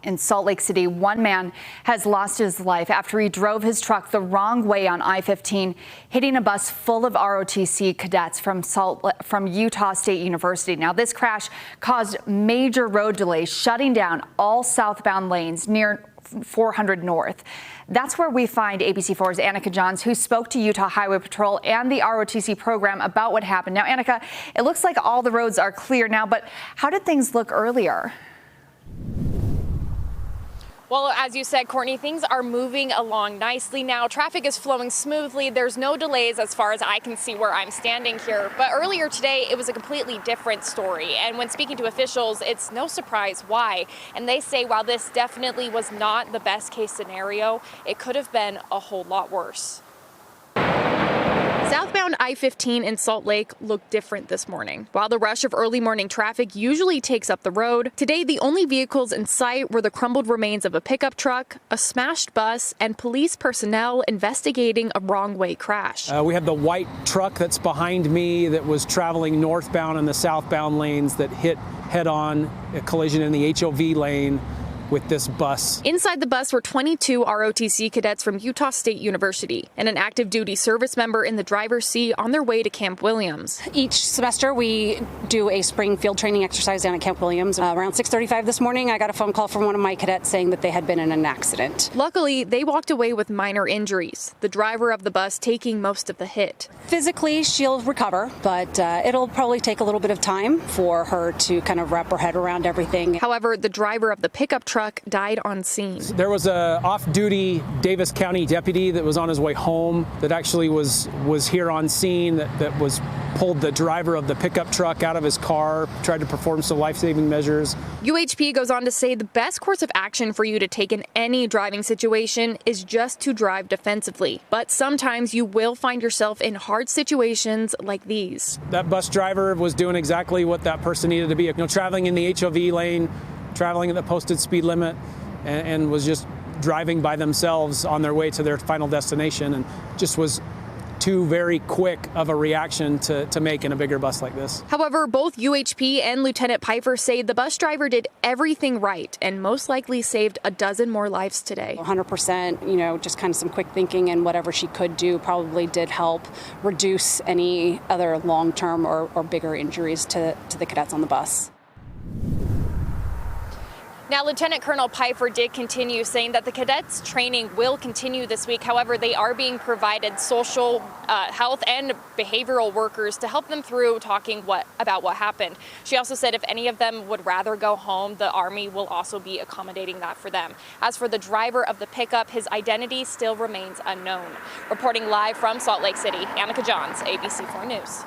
In Salt Lake City, one man has lost his life after he drove his truck the wrong way on I-15, hitting a bus full of ROTC cadets from Utah State University. Now, this crash caused major road delays, shutting down all southbound lanes near 400 North. That's where we find ABC4's Annika Johns, who spoke to Utah Highway Patrol and the ROTC program about what happened. Now, Annika, it looks like all the roads are clear now, but how did things look earlier? Well, as you said, Courtney, things are moving along nicely now. Traffic is flowing smoothly. There's no delays as far as I can see where I'm standing here. But earlier today, it was a completely different story. And when speaking to officials, it's no surprise why. And they say while this definitely was not the best case scenario, it could have been a whole lot worse. Southbound I-15 in Salt Lake looked different this morning. While the rush of early morning traffic usually takes up the road, today the only vehicles in sight were the crumbled remains of a pickup truck, a smashed bus, and police personnel investigating a wrong-way crash. We have the white truck that's behind me that was traveling northbound in the southbound lanes that hit head-on a collision in the HOV lane with this bus. Inside the bus were 22 ROTC cadets from Utah State University and an active duty service member in the driver's seat on their way to Camp Williams. Each semester we do a spring field training exercise down at Camp Williams. Around 6:35 this morning, I got a phone call from one of my cadets saying that they had been in an accident. Luckily, they walked away with minor injuries, the driver of the bus taking most of the hit. Physically, she'll recover, but it'll probably take a little bit of time for her to kind of wrap her head around everything. However, the driver of the pickup truck died on scene. There was a off-duty Davis County deputy that was on his way home that actually was here on scene that was pulled the driver of the pickup truck out of his car, tried to perform some life-saving measures. UHP goes on to say the best course of action for you to take in any driving situation is just to drive defensively. But sometimes you will find yourself in hard situations like these. That bus driver was doing exactly what that person needed to be, traveling in the HOV lane, traveling at the posted speed limit, and was just driving by themselves on their way to their final destination, and just was too very quick of a reaction to make in a bigger bus like this. However, both UHP and Lieutenant Pfeiffer say the bus driver did everything right and most likely saved a dozen more lives today. 100%, just kind of some quick thinking, and whatever she could do probably did help reduce any other long-term or bigger injuries to the cadets on the bus. Now, Lieutenant Colonel Pfeiffer did continue saying that the cadets' training will continue this week. However, they are being provided social, health, and behavioral workers to help them through talking about what happened. She also said if any of them would rather go home, the Army will also be accommodating that for them. As for the driver of the pickup, his identity still remains unknown. Reporting live from Salt Lake City, Annika Johns, ABC4 News.